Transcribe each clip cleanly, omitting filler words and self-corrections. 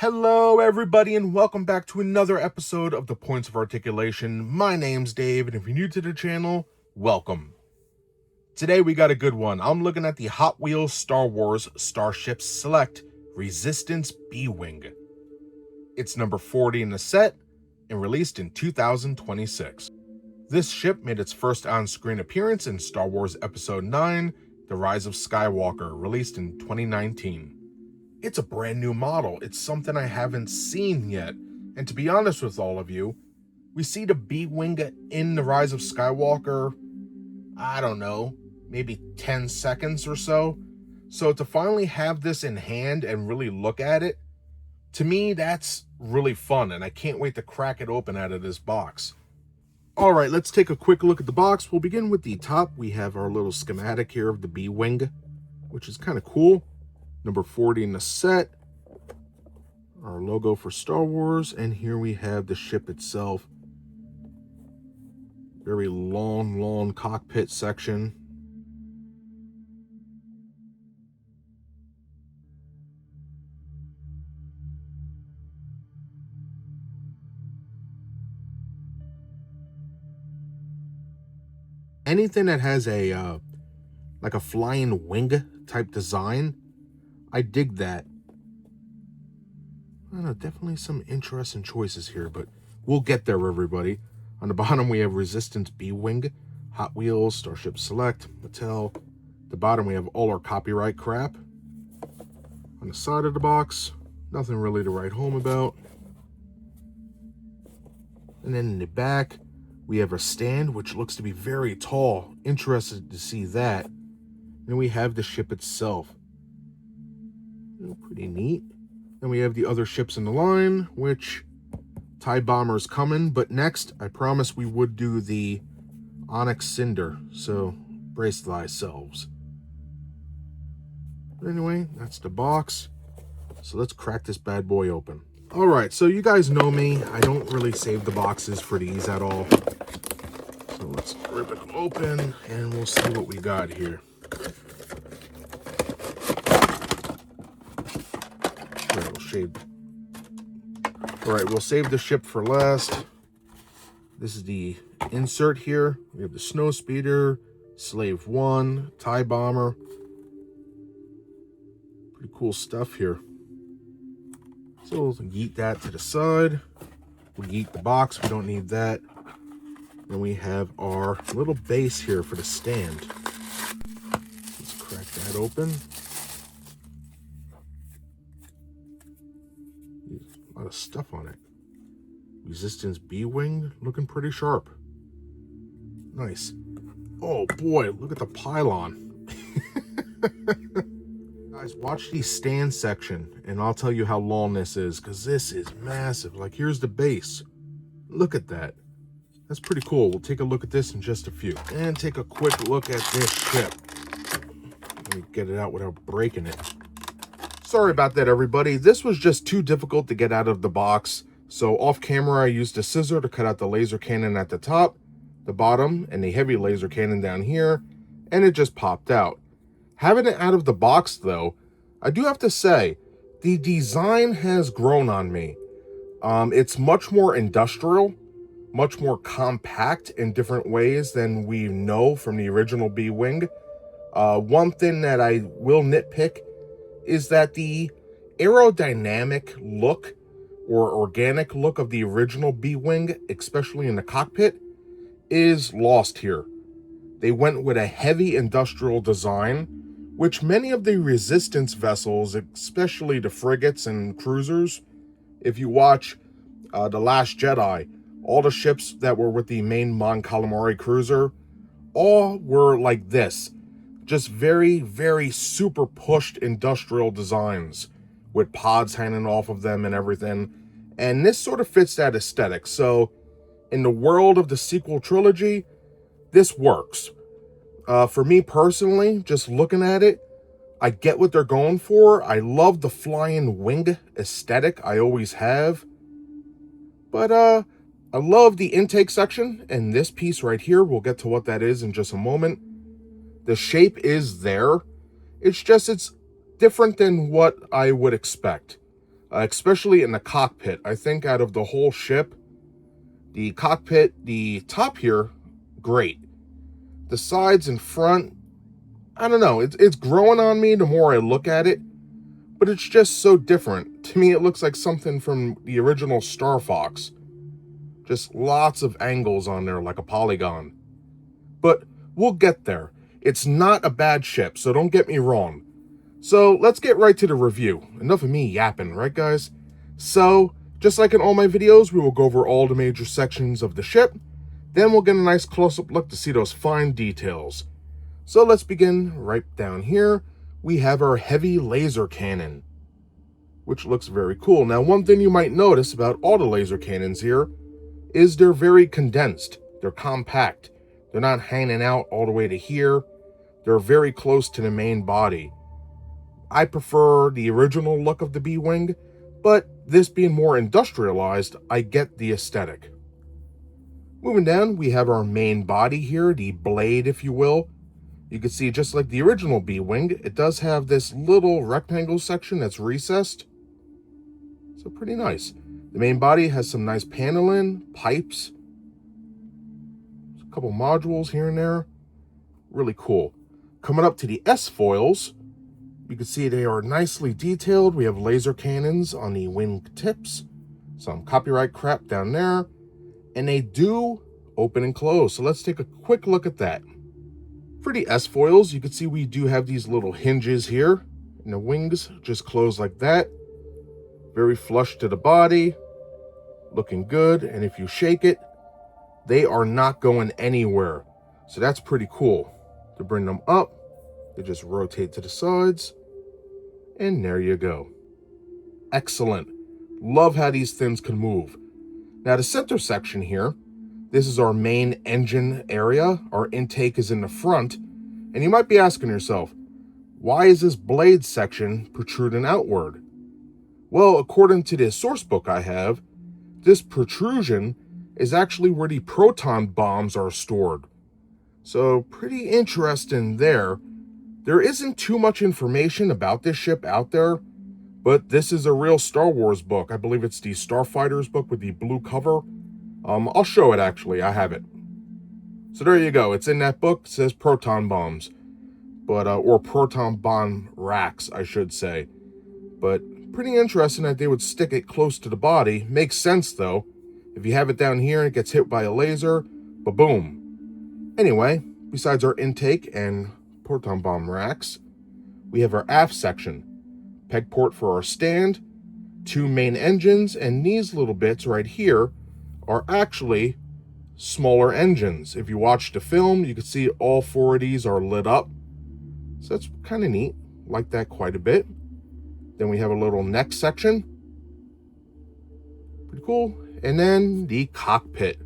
Hello, everybody, and welcome back to another episode of the Points of Articulation. My name's Dave, and if you're new to the channel, welcome. Today we got a good one. I'm looking at the Hot Wheels Star Wars Starships Select Resistance B-Wing. It's number 40 in the set and released in 2026. This ship made its first on-screen appearance in Star Wars Episode 9, The Rise of Skywalker, released in 2019. It's a brand new model. It's something I haven't seen yet. And to be honest with all of you, we see the B-Wing in The Rise of Skywalker, I don't know, maybe 10 seconds or so. So to finally have this in hand and really look at it, to me, that's really fun, and I can't wait to crack it open out of this box. All right, let's take a quick look at the box. We'll begin with the top. We have our little schematic here of the B-Wing, which is kind of cool. Number 40 in the set, our logo for Star Wars, and here we have the ship itself. Very long cockpit section. Anything that has a like a flying wing type design, I dig that. I don't know, definitely some interesting choices here, but we'll get there, everybody. On the bottom, we have Resistance B-Wing, Hot Wheels, Starship Select, Mattel. At the bottom, we have all our copyright crap. On the side of the box, nothing really to write home about. And then in the back, we have a stand, which looks to be very tall. Interested to see that. Then we have the ship itself. Pretty neat. Then we have the other ships in the line, which TIE Bomber's coming, but next I promised we would do the Onyx Cinder, so brace thyselves. But anyway, that's the box. So let's crack this bad boy open. All right, so you guys know me. I don't really save the boxes for these at all. So let's rip it open and we'll see what we got here. All right, we'll save the ship for last. This is the insert here. We have the Snow Speeder, Slave 1, TIE Bomber. Pretty cool stuff here. So we'll yeet that to the side. We'll yeet the box, we don't need that. Then we have our little base here for the stand. Let's crack that open. A lot of stuff on it. Resistance B-Wing, looking pretty sharp. Nice. Oh boy, look at the pylon. Guys, watch the stand section and I'll tell you how long this is, because this is massive. Like, here's the base. Look at that. That's pretty cool. We'll take a look at this in just a few. And take a quick look at this ship. Let me get it out without breaking it. Sorry about that, everybody. This was just too difficult to get out of the box. So off camera, I used a scissor to cut out the laser cannon at the top, the bottom, and the heavy laser cannon down here, and it just popped out. Having it out of the box, though, I do have to say, the design has grown on me. It's much more industrial, much more compact in different ways than we know from the original B-Wing. One thing that I will nitpick is that the aerodynamic look or organic look of the original B-Wing, especially in the cockpit, is lost here. They went with a heavy industrial design, which many of the resistance vessels, especially the frigates and cruisers, if you watch The Last Jedi, all the ships that were with the main Mon Calamari cruiser, all were like this. Just very super pushed industrial designs with pods hanging off of them and everything. And this sort of fits that aesthetic. So in the world of the sequel trilogy, this works. For me personally, just looking at it, I get what they're going for. I love the flying wing aesthetic. I always have. But I love the intake section and this piece right here. We'll get to what that is in just a moment. The shape is there. It's different than what I would expect. especially in the cockpit. I think out of the whole ship, the cockpit, the top here, great. The sides and front, I don't know, it's growing on me the more I look at it, but it's just so different. To me, it looks like something from the original Star Fox. Just lots of angles on there like a polygon. But we'll get there. It's not a bad ship, so don't get me wrong. So let's get right to the review. Enough of me yapping, right guys? So, just like in all my videos, we will go over all the major sections of the ship. Then we'll get a nice close-up look to see those fine details. So let's begin right down here. We have our heavy laser cannon, which looks very cool. Now, one thing you might notice about all the laser cannons here is they're very condensed. They're compact. They're not hanging out all the way to here. They're very close to the main body. I prefer the original look of the B-Wing, but this being more industrialized, I get the aesthetic. Moving down, we have our main body here, the blade, if you will. You can see, just like the original B-Wing, it does have this little rectangle section that's recessed. So pretty nice. The main body has some nice paneling, pipes, a couple modules here and there. Really cool. Coming up to the S-foils, you can see they are nicely detailed. We have laser cannons on the wing tips, some copyright crap down there, and they do open and close. So let's take a quick look at that. For the S-foils, you can see we do have these little hinges here, and the wings just close like that. Very flush to the body, looking good, and if you shake it, they are not going anywhere. So that's pretty cool. To bring them up, they just rotate to the sides, and there you go. Excellent. Love how these things can move. Now the center section here, this is our main engine area. Our intake is in the front, and you might be asking yourself, why is this blade section protruding outward? Well, according to the source book I have, this protrusion is actually where the proton bombs are stored. So pretty interesting there. There isn't too much information about this ship out there, but this is a real Star Wars book. I believe it's the Starfighters book with the blue cover. I'll show it actually, I have it. So there you go, it's in that book, it says proton bombs. But, or proton bomb racks, I should say. But pretty interesting that they would stick it close to the body. Makes sense though. If you have it down here and it gets hit by a laser, ba-boom. Anyway, besides our intake and proton bomb racks, we have our aft section. Peg port for our stand, 2 main engines, and these little bits right here are actually smaller engines. If you watch the film, you can see all 4 of these are lit up. So that's kind of neat. Like that quite a bit. Then we have a little neck section. Pretty cool. And then the cockpit.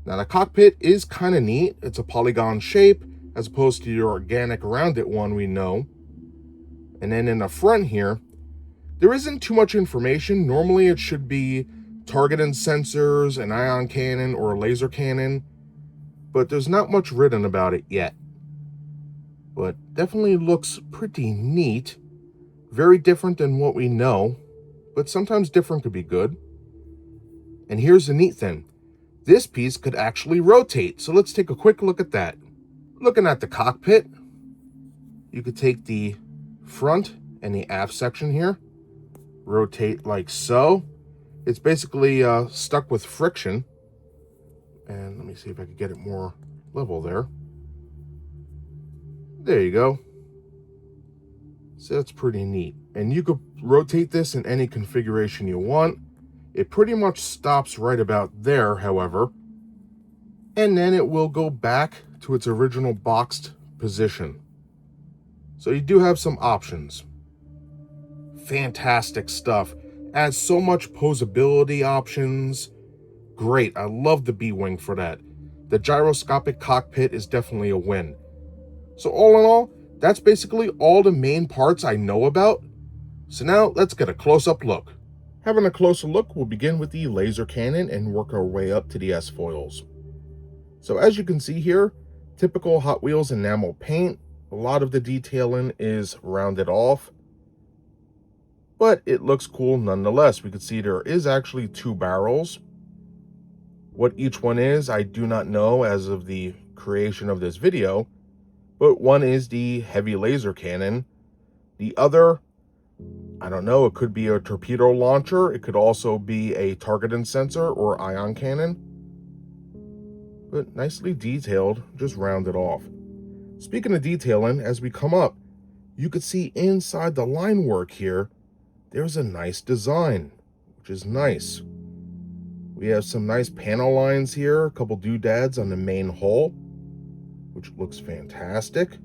Now the cockpit is kind of neat. It's a polygon shape as opposed to your organic rounded one we know. And then in the front here, there isn't too much information. Normally it should be targeting sensors, an ion cannon, or a laser cannon. But there's not much written about it yet. But definitely looks pretty neat. Very different than what we know, but sometimes different could be good. And here's the neat thing. This piece could actually rotate, so let's take a quick look at that. Looking at the cockpit, you could take the front and the aft section here, rotate like so. It's basically stuck with friction. And let me see if I can get it more level there. There you go. So that's pretty neat. And you could rotate this in any configuration you want. It pretty much stops right about there, however. And then it will go back to its original boxed position. So you do have some options. Fantastic stuff. Adds so much posability options. Great, I love the B-Wing for that. The gyroscopic cockpit is definitely a win. So all in all, that's basically all the main parts I know about. So now let's get a close-up look. Having a closer look, we'll begin with the laser cannon and work our way up to the S-foils. So as you can see here, typical Hot Wheels enamel paint. A lot of the detailing is rounded off. but it looks cool nonetheless. We can see there is actually 2 barrels. What each one is, I do not know as of the creation of this video, but one is the heavy laser cannon. The other, I don't know, it could be a torpedo launcher. It could also be a targeting sensor or ion cannon. But nicely detailed, just rounded off. Speaking of detailing, as we come up, you could see inside the line work here, there's a nice design, which is nice. We have some nice panel lines here, a couple doodads on the main hull, which looks fantastic.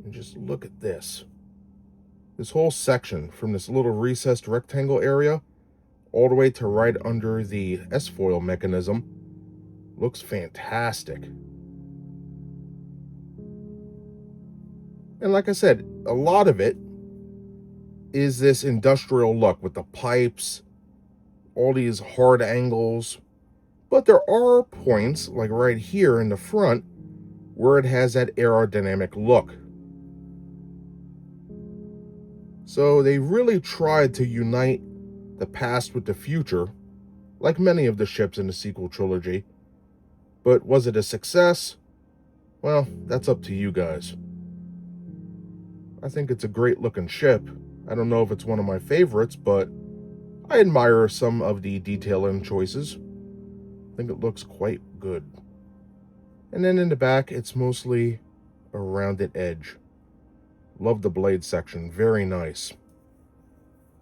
And just look at this. This whole section from this little recessed rectangle area all the way to right under the S-foil mechanism looks fantastic. And like I said, a lot of it is this industrial look with the pipes, all these hard angles. But there are points, like right here in the front, where it has that aerodynamic look. So they really tried to unite the past with the future, like many of the ships in the sequel trilogy. But was it a success? Well, that's up to you guys. I think it's a great looking ship. I don't know if it's one of my favorites, but I admire some of the detailing choices. I think it looks quite good. And then in the back, it's mostly a rounded edge. Love the blade section, very nice.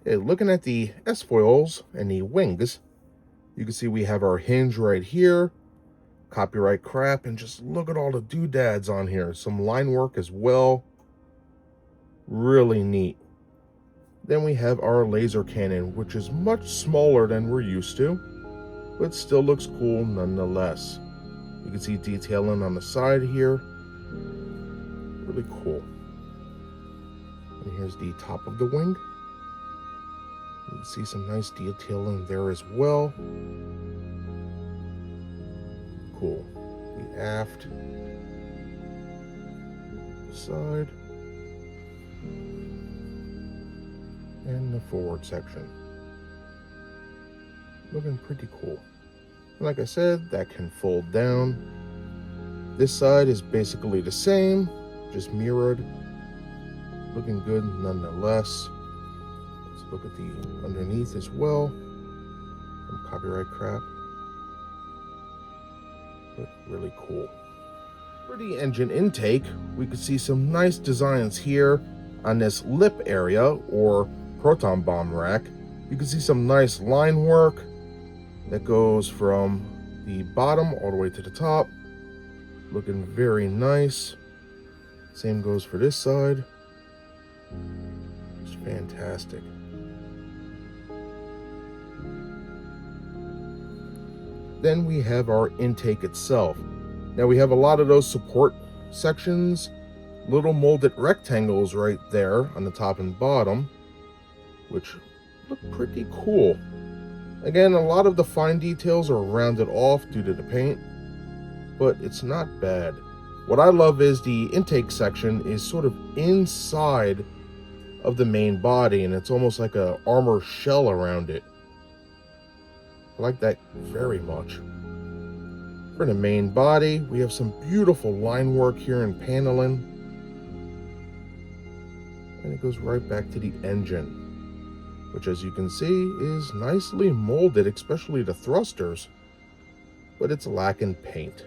Okay, looking at the S-foils and the wings, you can see we have our hinge right here, copyright crap, and just look at all the doodads on here. Some line work as well. Really neat. Then we have our laser cannon, which is much smaller than we're used to, but still looks cool nonetheless. You can see detailing on the side here. Really cool. And here's the top of the wing. You can see some nice detailing there as well. Cool. The aft, side, and the forward section. Looking pretty cool. And like I said, that can fold down. This side is basically the same, just mirrored. Looking good nonetheless. Let's look at the underneath as well. Some copyright crap. But really cool. For the engine intake, we could see some nice designs here on this lip area or proton bomb rack. You can see some nice line work that goes from the bottom all the way to the top. Looking very nice. Same goes for this side. It's fantastic. Then we have our intake itself. Now we have a lot of those support sections, little molded rectangles right there on the top and bottom, which look pretty cool. Again, a lot of the fine details are rounded off due to the paint, but it's not bad. What I love is the intake section is sort of inside of the main body, and it's almost like a armor shell around it. I like that very much. For the main body, we have some beautiful line work here and paneling. And it goes right back to the engine, which as you can see is nicely molded, especially the thrusters, but it's lacking paint.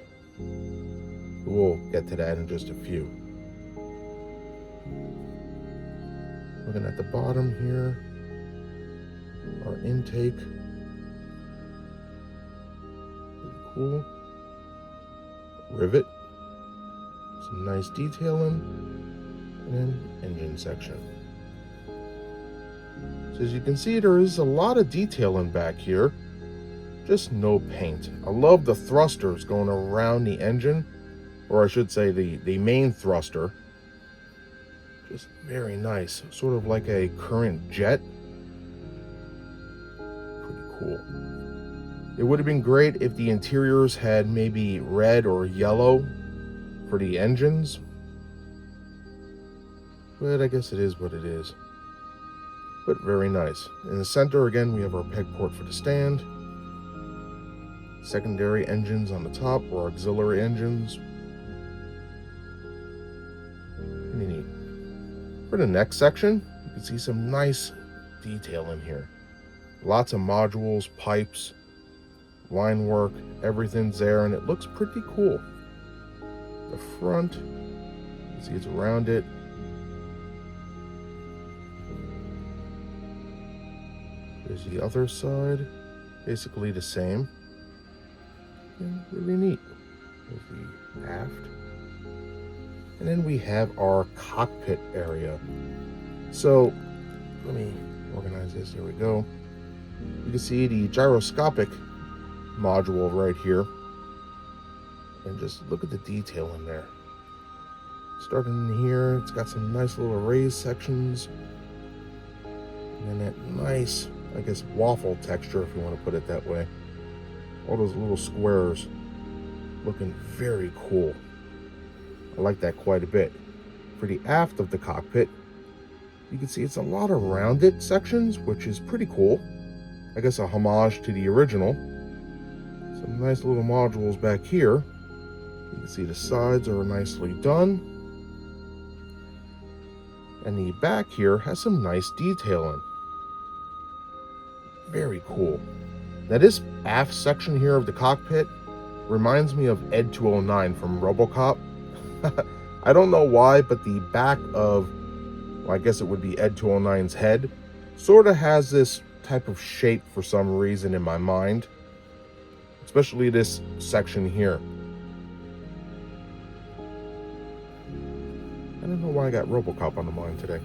We'll get to that in just a few. Looking at the bottom here, our intake. Pretty cool. Rivet. Some nice detailing. And then engine section. So as you can see, there is a lot of detailing back here. Just no paint. I love the thrusters going around the engine, or I should say the main thruster. Just very nice, sort of like a current jet. Pretty cool. It would have been great if the interiors had maybe red or yellow for the engines. but I guess it is what it is. But very nice. In the center, again, we have our peg port for the stand. Secondary engines on the top, or auxiliary engines. Pretty neat. For the next section, you can see some nice detail in here. Lots of modules, pipes, line work, everything's there, and it looks pretty cool. The front, you can see it's around it. There's the other side, basically the same. And really neat. There's the aft. And then we have our cockpit area. So, let me organize this. Here we go. You can see the gyroscopic module right here. And just look at the detail in there. Starting in here, it's got some nice little raised sections. And then that nice, I guess, waffle texture, if you want to put it that way. All those little squares looking very cool. I like that quite a bit. For the aft of the cockpit, you can see it's a lot of rounded sections, which is pretty cool. I guess a homage to the original. Some nice little modules back here. You can see the sides are nicely done. And the back here has some nice detailing. Very cool. Now this aft section here of the cockpit reminds me of Ed 209 from RoboCop. I don't know why, but the back of, well, I guess it would be Ed 209's head, sort of has this type of shape for some reason in my mind. Especially this section here. I don't know why I got RoboCop on the mind today.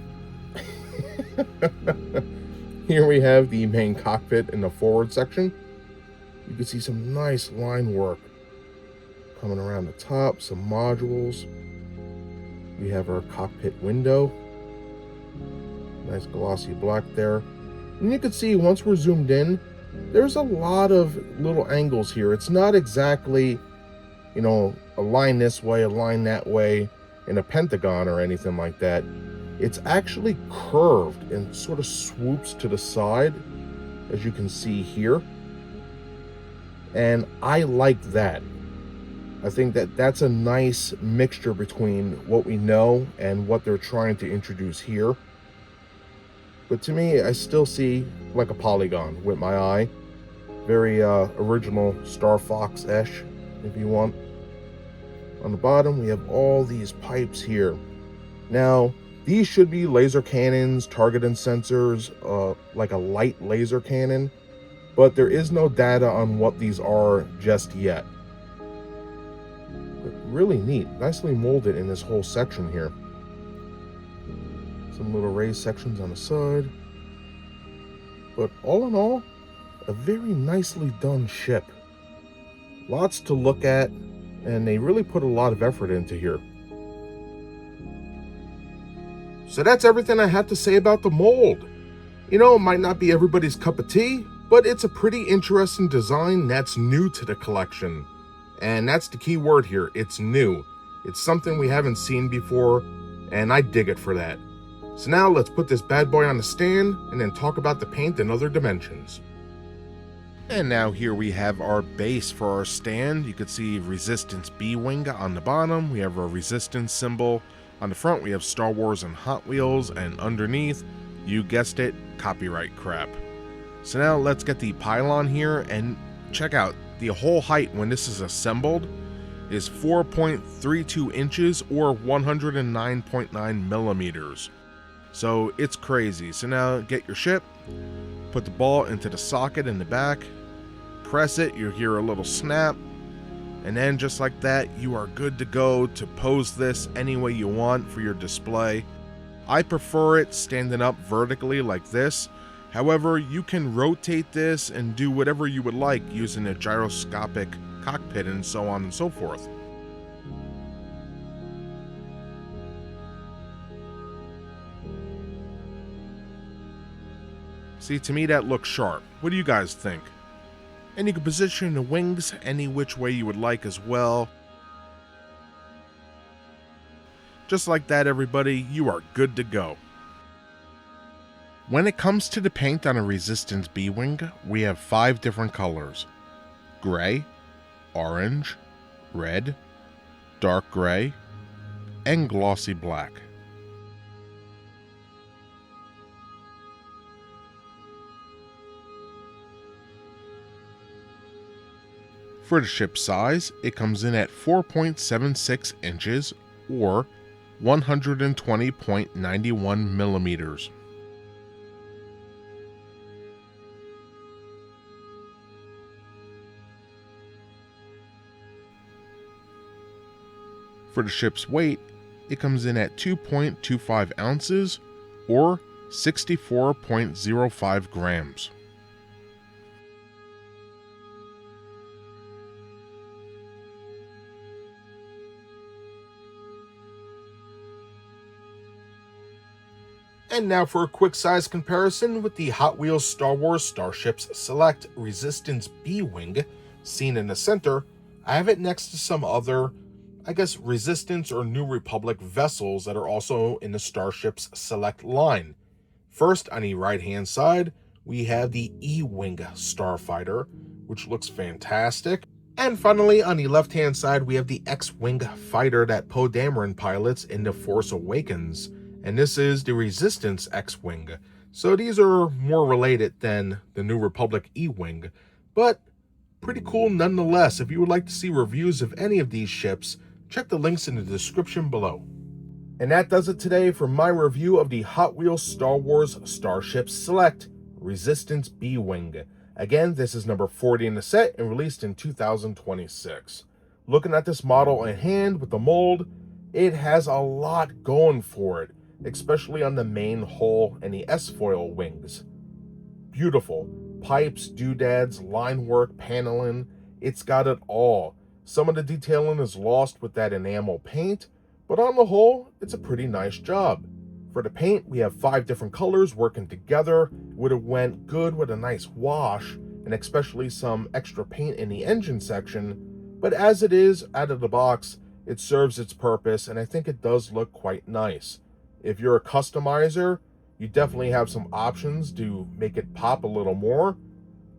Here we have the main cockpit in the forward section. You can see some nice line work coming around the top, some modules. We have our cockpit window. Nice glossy black there. And you can see once we're zoomed in, there's a lot of little angles here. It's not exactly, you know, a line this way, a line that way, in a pentagon or anything like that. It's actually curved and sort of swoops to the side, as you can see here. And I like that. I think that that's a nice mixture between what we know and what they're trying to introduce here. But to me, I still see like a polygon with my eye. Very original Star Fox-esque, if you want. On the bottom, we have all these pipes here. Now, these should be laser cannons, targeting sensors, like a light laser cannon, but there is no data on what these are just yet. But really neat, nicely molded in this whole section here. Some little raised sections on the side. But all in all, a very nicely done ship. Lots to look at, and they really put a lot of effort into here. So that's everything I have to say about the mold. You know, it might not be everybody's cup of tea, but it's a pretty interesting design that's new to the collection. And that's the key word here, it's new. It's something we haven't seen before, and I dig it for that. So now let's put this bad boy on the stand and then talk about the paint and other dimensions. And now here we have our base for our stand. You can see Resistance B-Wing on the bottom. We have our Resistance symbol. On the front we have Star Wars and Hot Wheels, and underneath, you guessed it, copyright crap. So now let's get the pylon here and check out the whole height when this is assembled is 4.32 inches or 109.9 millimeters. So it's crazy. So now get your ship, put the ball into the socket in the back, press it, you hear a little snap, and then just like that, you are good to go to pose this any way you want for your display. I prefer it standing up vertically like this. However, you can rotate this and do whatever you would like using a gyroscopic cockpit and so on and so forth. See, to me that looks sharp. What do you guys think? And you can position the wings any which way you would like as well. Just like that, everybody, you are good to go. When it comes to the paint on a Resistance B-Wing, we have 5 different colors: gray, orange, red, dark gray, and glossy black. For the ship size, it comes in at 4.76 inches or 120.91 millimeters. For the ship's weight, it comes in at 2.25 ounces or 64.05 grams. And now for a quick size comparison with the Hot Wheels Star Wars Starships Select Resistance B-Wing seen in the center. I have it next to some other, I guess, Resistance or New Republic vessels that are also in the Starships Select line. First, on the right-hand side, we have the E-Wing Starfighter, which looks fantastic. And finally, on the left-hand side, we have the X-Wing fighter that Poe Dameron pilots in The Force Awakens. And this is the Resistance X-Wing. So these are more related than the New Republic E-Wing, but pretty cool nonetheless. If you would like to see reviews of any of these ships, check the links in the description below. And that does it today for my review of the Hot Wheels Star Wars Starships Select Resistance B-Wing. Again, this is number 40 in the set and released in 2026. Looking at this model in hand with the mold, it has a lot going for it, especially on the main hull and the S-foil wings. Beautiful. Pipes, doodads, line work, paneling, it's got it all. Some of the detailing is lost with that enamel paint, but on the whole, it's a pretty nice job. For the paint, we have 5 different colors working together. Would have went good with a nice wash, and especially some extra paint in the engine section, but as it is, out of the box, it serves its purpose, and I think it does look quite nice. If you're a customizer, you definitely have some options to make it pop a little more,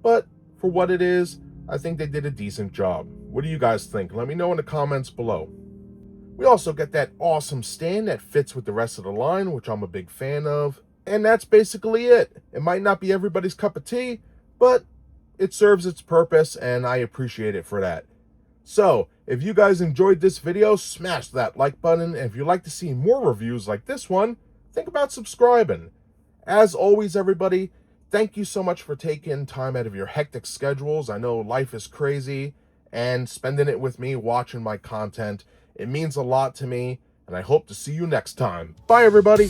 but for what it is, I think they did a decent job. What do you guys think? Let me know in the comments below. We also get that awesome stand that fits with the rest of the line, which I'm a big fan of. And that's basically it. It might not be everybody's cup of tea, but it serves its purpose, and I appreciate it for that. So, if you guys enjoyed this video, smash that like button, and if you'd like to see more reviews like this one, think about subscribing. As always, everybody, thank you so much for taking time out of your hectic schedules. I know life is crazy, and spending it with me, watching my content, it means a lot to me, and I hope to see you next time. Bye, everybody!